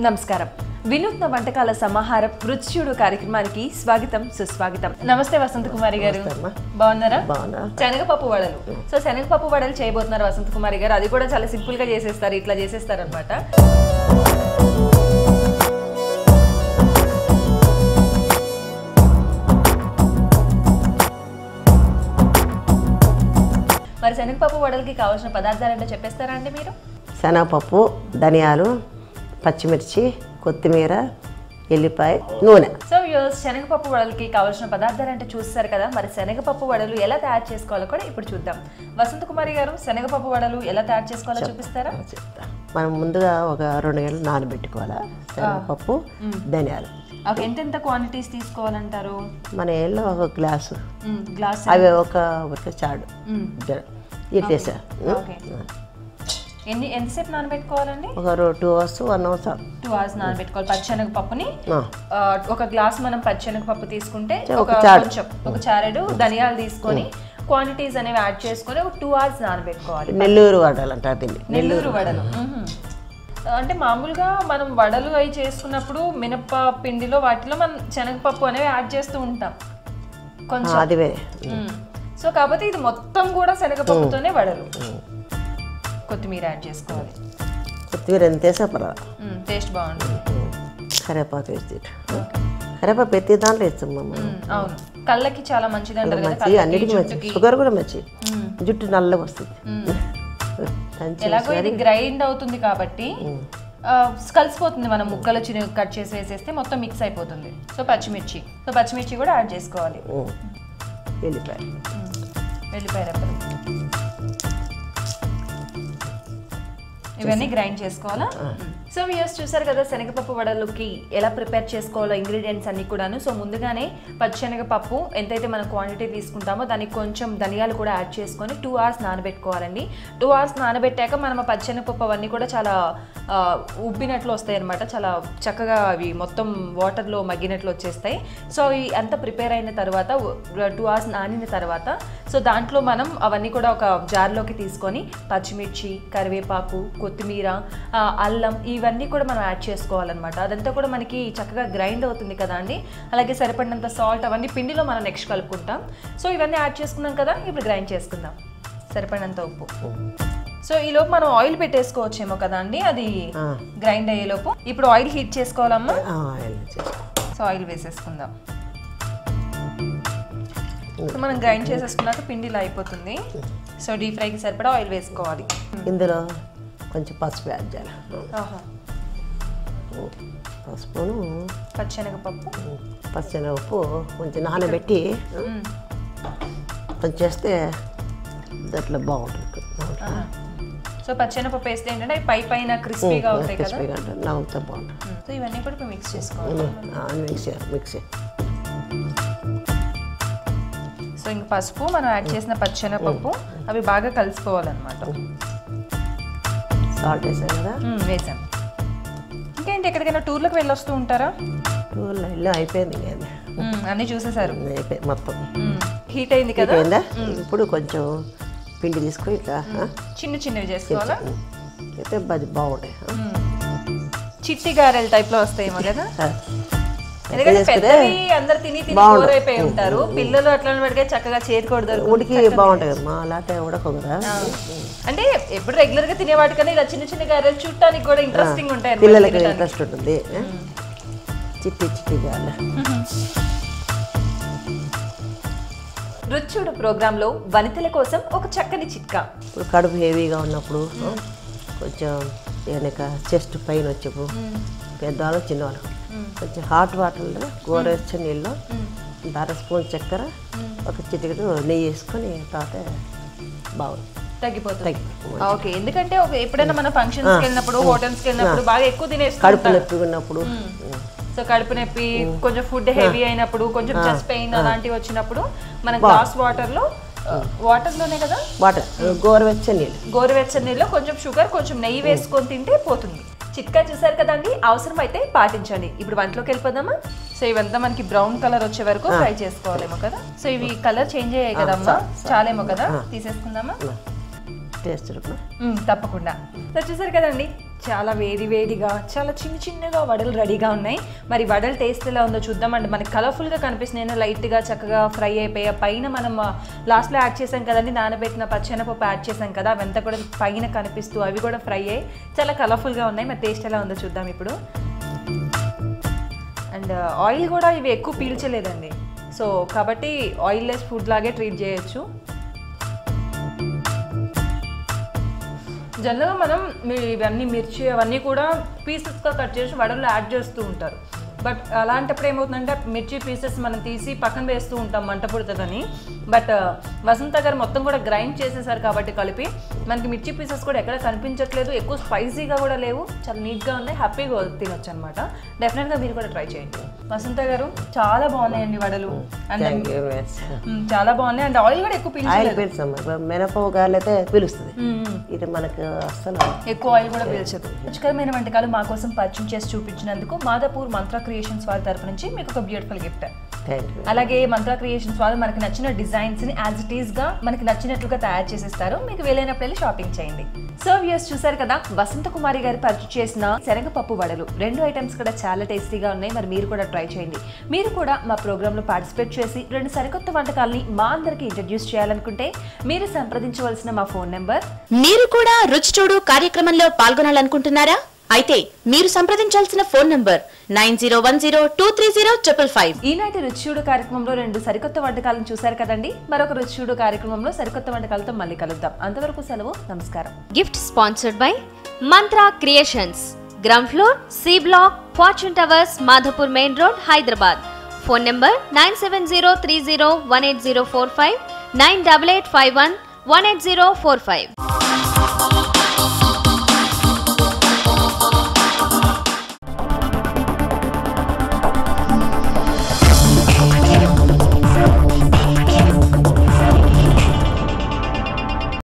నమస్కారం. వినూత్న వంటకాల సమాహారం రుచిచూడు కార్యక్రమానికి స్వాగతం సుస్వాగతం. నమస్తే వసంత కుమారి గారు, బాగున్నారా? శనగపప్పు వడలు. సో శనగపప్పు వడలు చేయబోతున్నారు వసంత కుమారి గారు. అది కూడా చాలా సింపుల్ గా చేసేస్తారు, ఇట్లా చేసేస్తారు అనమాట. మరి శనగపప్పు వడలకి కావాల్సిన పదార్థాలు ఏంటో చెప్పేస్తారా అండి మీరు? శనగపప్పు, ధనియాలు, పచ్చిమిర్చి, కొత్తిమీర, ఎల్లిపాయ, నూనె. సో శనగపప్పు వడలకి కావాల్సిన పదార్థాలు అంటే చూస్తారు కదా. మరి శనగపప్పు వడలు ఎలా తయారు చేసుకోవాలో కూడా ఇప్పుడు చూద్దాం. వసంత కుమారి గారు, శనగపప్పు వడలు ఎలా తయారు చేసుకోవాలో చూపిస్తారా? మనం ముందుగా ఒక 2 గంటలు నానబెట్టుకోవాలా శనగపప్పు, ధనియాలు. ఎంతెంత క్వాంటిటీస్ తీసుకోవాలంటారు? మన ఏళ్ళలో ఒక గ్లాసు, అవి ఒక చాడు ఇట్టేసా. ఎంతసేపు నానబెట్టుకోవాలండి? ఒక 2 అవర్స్ 1 అవర్ చాలు. 2 అవర్స్ నానబెట్టుకోవాలి. పచ్చెనగపప్పుని ఒక గ్లాస్ మనం పచ్చెనగపప్పు తీసుకుంటే ఒక చారెడు ధనియాలు తీసుకొని క్వాంటిటీస్ అనేవి యాడ్ చేసుకొని ఒక 2 అవర్స్ నానబెట్టుకోవాలి. నెల్లూరు వడలు అంటారు దీన్ని. నెల్లూరు వడలు అంటే మామూలుగా మనం వడలు అవి చేసుకున్నప్పుడు మినప పిండిలో వాటిలో మనం శనగపప్పు అనేవి యాడ్ చేస్తూ ఉంటాం కొంచెం, అది వేరే. సో కాకపోతే ఇది మొత్తం కూడా శనగపప్పుతోనే వడలు. కొత్తిమీర యాడ్ చేసుకోవాలి. కొత్తిమీర ఎంత వేసా పర్వాలేదు, టేస్ట్ బాగుంటుంది. కరివేపాకు వేసి, కరివేపాకు ప్రతి దాంట్లో వేస్తాం. అవును, కళ్ళకి చాలా మంచిది అంటారు కదా. అన్నిటికీ మంచిది, షుగర్ కూడా మంచిది, జుట్టు నల్లగా వస్తుంది. ఎలాగో ఇది గ్రైండ్ అవుతుంది కాబట్టి కలిసిపోతుంది. మనం ముక్కలు కట్ చేసి వేసేస్తే మొత్తం మిక్స్ అయిపోతుంది. సో పచ్చిమిర్చి కూడా యాడ్ చేసుకోవాలి. వెల్లిపాయ రెబ్బలు ఇవన్నీ గ్రైండ్ చేసుకోవాలా? సో వ్యూయర్స్ చూసారు కదా శనగపప్పు వడలకి ఎలా ప్రిపేర్ చేసుకోవాలో ఇంగ్రీడియంట్స్ అన్ని కూడాను. సో ముందుగానే పచ్చెనగపప్పు ఎంతైతే మనం క్వాంటిటీ తీసుకుంటామో దానికి కొంచెం ధనియాలు కూడా యాడ్ చేసుకొని 2 అవర్స్ నానబెట్టుకోవాలండి. 2 అవర్స్ నానబెట్టాక మనం పచ్చెనగపప్పు అవన్నీ కూడా చాలా ఉబ్బినట్లు వస్తాయి అనమాట. చాలా చక్కగా అవి మొత్తం వాటర్లో మగ్గినట్లు వచ్చేస్తాయి. సో ఈ అంతా ప్రిపేర్ అయిన తర్వాత 2 అవర్స్ నానిన తర్వాత సో దాంట్లో మనం అవన్నీ కూడా ఒక జార్లోకి తీసుకొని పచ్చిమిర్చి, కరివేపాకు, కొత్తిమీర, అల్లం ఇవన్నీ కూడా మనం యాడ్ చేసుకోవాలన్నమాట. అదంతా కూడా మనకి చక్కగా గ్రైండ్ అవుతుంది కదా అండి. అలాగే సరిపడినంత సాల్ట్ అవన్నీ పిండిలో మనం నెక్స్ట్ కలుపుకుంటాం. సో ఇవన్నీ యాడ్ చేసుకున్నాం కదా, ఇప్పుడు గ్రైండ్ చేసుకుందాం. సరిపడినంత ఉప్పు. సో ఈ లోపు మనం ఆయిల్ పెట్టేసుకోవచ్చేమో కదా అండి, అది గ్రైండ్ అయ్యేలోపు. ఇప్పుడు ఆయిల్ హీట్ చేసుకోవాలమ్మా. సో ఆయిల్ వేసేసుకుందాం. సో మనం గ్రైండ్ చేసేసుకున్నాక పిండి ఇలా అయిపోతుంది. సో డీప్ ఫ్రైకి సరిపడా ఆయిల్ వేసుకోవాలి. ఇందులో కొంచెం పసుపు యాడ్ చేయాలి. పసుపును, పచ్చెనగపప్పు కొంచెం నానబెట్టి కొంచెం చేస్తే దాంట్లో బాగుంటుంది. సో పచ్చెనగపప్పు వేస్తే ఏంటంటే పైన క్రిస్పీగా అవుతాయి కదా, నవ్వుతా బాగుంటుంది. సో ఇవన్నీ కూడా ఇప్పుడు మిక్స్ చేసుకోవాలి. మిక్స్. సో ఇంక పసుపు, మనం యాడ్ చేసిన పచ్చెనగపప్పు అవి బాగా కలిసిపోవాలన్నమాట. సాల్ట్ వేసాం కదా, వేసాం. ఇంకేంటి, ఎక్కడికైనా టూర్లకు వెళ్ళొస్తూ ఉంటారా? టూర్లో వెళ్ళి అయిపోయింది, అన్నీ చూసేసారు, అయిపోయింది మొత్తం. హీట్ అయింది కదా. ఇప్పుడు కొంచెం పిండి తీసుకొని ఇట్లా చిన్నవి చేసుకోవాలా, అయితే బాగుంటాయి. చిట్టి గారెల టైప్లో వస్తాయేమో కదా. ఎందుకంటే పెద్దవి అందరు తిని బోర్ అయిపోయి ఉంటారు. పిల్లలు అట్లా పెడితే చక్కగా చేరుకోవడం ఉడికి బాగుంటాయి. మా అలాంటి ఉడకదా అంటే ఎప్పుడు రెగ్యులర్ గా తినే వాటికన్నా ఇలా చిన్న గారెలు చూడటానికి కూడా ఇంట్రెస్టింగ్ ఉంటాయి. పిల్లలకి ఇంట్రెస్ట్ ఉంటుంది. చిట్టి గారెలు. రుచిచూడు ప్రోగ్రామ్ లో వనితల కోసం ఒక చక్కని చిట్కా. ఇప్పుడు కడుపు హెవీగా ఉన్నప్పుడు కొంచెం వెనక చెస్ట్ పైన వచ్చేప్పుడు పెద్దవాళ్ళు చిన్నవాళ్ళు కొంచెం హాట్ వాటర్లో గోరువెచ్చని నీళ్ళు 1/2 స్పూన్ చక్కెర, ఒక చిటికెడు నెయ్యి వేసుకొని తాగితే బాగుంది, తగ్గిపోతుంది. ఓకే, ఎందుకంటే ఎప్పుడైనా మన ఫంక్షన్స్ వెళ్ళినప్పుడు, హోటల్స్కి వెళ్ళినప్పుడు బాగా ఎక్కువ తినేస్తాం. కడుపు నొప్పి ఉన్నప్పుడు, సో కడుపు నొప్పి, కొంచెం ఫుడ్ హెవీ అయినప్పుడు, కొంచెం చెస్ట్ పెయిన్ అలాంటివి వచ్చినప్పుడు మనం గ్లాస్ వాటర్లోనే కదా, గోరువెచ్చని నీళ్ళు కొంచెం షుగర్, కొంచెం నెయ్యి వేసుకొని తింటే పోతుంది. చిట్కా చూసారు కదండి, అవసరం అయితే పాటించండి. ఇప్పుడు వంటలోకి వెళ్ళిపోదామా? సో ఇవంతా మనకి బ్రౌన్ కలర్ వచ్చే వరకు ఫ్రై చేసుకోవాలేమో కదా. సో ఇవి కలర్ చేంజ్ అయ్యాయి కదమ్మా, చాలేమో కదా, తీసేసుకుందామా? టేస్ట్ తప్పకుండా. చూసారు కదండి, చాలా వేడిగా చాలా చిన్నగా వడలు రెడీగా ఉన్నాయి. మరి వడలు టేస్ట్ ఎలా ఉందో చూద్దామండి. మనకి కలర్ఫుల్గా కనిపిస్తున్నాయి, లైట్గా చక్కగా ఫ్రై అయిపోయాయి. పైన మనం లాస్ట్లో యాడ్ చేసాం కదండి, నానబెట్టిన పచ్చెనపప్పు యాడ్ చేసాం కదా, అవంతా కూడా పైన కనిపిస్తూ అవి కూడా ఫ్రై అయ్యి చాలా కలర్ఫుల్గా ఉన్నాయి. మరి టేస్ట్ ఎలా ఉందో చూద్దాం ఇప్పుడు. అండ్ ఆయిల్ కూడా ఇవి ఎక్కువ పీల్చలేదండి, సో కాబట్టి ఆయిల్ లెస్ ఫుడ్ లాగే ట్రీట్ చేయొచ్చు. జనరల్గా మనం ఇవన్నీ మిర్చి అవన్నీ కూడా పీసెస్గా కట్ చేసి వడల్లో యాడ్ చేస్తూ ఉంటారు. బట్ అలాంటప్పుడు ఏమవుతుందంటే మిర్చి పీసెస్ మనం తీసి పక్కన వేస్తూ ఉంటాం మంట పుడుతుందని. బట్ వసంత గారు మొత్తం కూడా గ్రైండ్ చేసేసారు కాబట్టి కలిపి మనకి మిర్చి పీసెస్ కూడా ఎక్కడ కనిపించట్లేదు, ఎక్కువ స్పైసీగా కూడా లేవు, చాలా నీట్గా ఉన్నాయి, హ్యాపీగా తినొచ్చు అనమాట. డెఫినెట్గా మీరు కూడా ట్రై చేయండి. వసంత గారు చాలా బాగున్నాయండి వడలు, అండ్ చాలా బాగున్నాయి. అండ్ ఆయిల్ కూడా ఎక్కువ పీల్చలేదు, మినపప్పు గాలైతే పీలుస్తుంది, ఇది మనకు అసలు ఎక్కువ ఆయిల్ కూడా పీల్చదు. రుచికరమైన వంటకాలు మా కోసం పరిచయం చేసి చూపించినందుకు మాదాపూర్ మంత్ర క్రియేషన్స్ వాళ్ళ తరపు నుంచి మీకు ఒక బ్యూటిఫుల్ గిఫ్ట్. అలాగే మంత్ర క్రియేషన్స్ వాళ్ళు మనకి నచ్చిన డిజైన్స్ ని యాజ్ ఇట్ ఈస్ గా మనకి నచ్చినట్లుగా తయారు చేసిస్తారు. మీకు వీలైనప్పుడు వెళ్ళి షాపింగ్ చేయండి. సో వ్యూయర్స్ చూసారు కదా, వసంత కుమారి గారు పరిచయం చేసిన శనగపప్పు వడలు 2 ఐటమ్స్ కూడా చాలా టేస్టీగా ఉన్నాయి. మరి మీరు కూడా ట్రై చేయండి. మీరు కూడా మా ప్రోగ్రామ్ లో పార్టిసిపేట్ చేసి 2 సరికొత్త వంటకాలని మా అందరికి ఇంట్రడ్యూస్ చేయాలనుకుంటే మీరు సంప్రదించవలసిన మా ఫోన్ నెంబర్. మీరు కూడా రుచి చూడు కార్యక్రమంలో పాల్గొనాలనుకుంటున్నారా? అయితే మీరు సంప్రదించాల్సిన ఫోన్ నంబర్ 9010230555. ఈనాటి రుచి చూడు కార్యక్రమంలో 2 సరికొత్త వంటకాలను చూశారు కదండి. మరొక రుచి చూడు కార్యక్రమంలో సరికొత్త వంటకాలతో మళ్ళీ కలుద్దాం. అంతవరకు సెలవు, నమస్కారం. Gift sponsored by Mantra creations, ground floor, C block, Fortune Towers, Madhavapur main road, Hyderabad. Phone number 9703018045, 9885118045.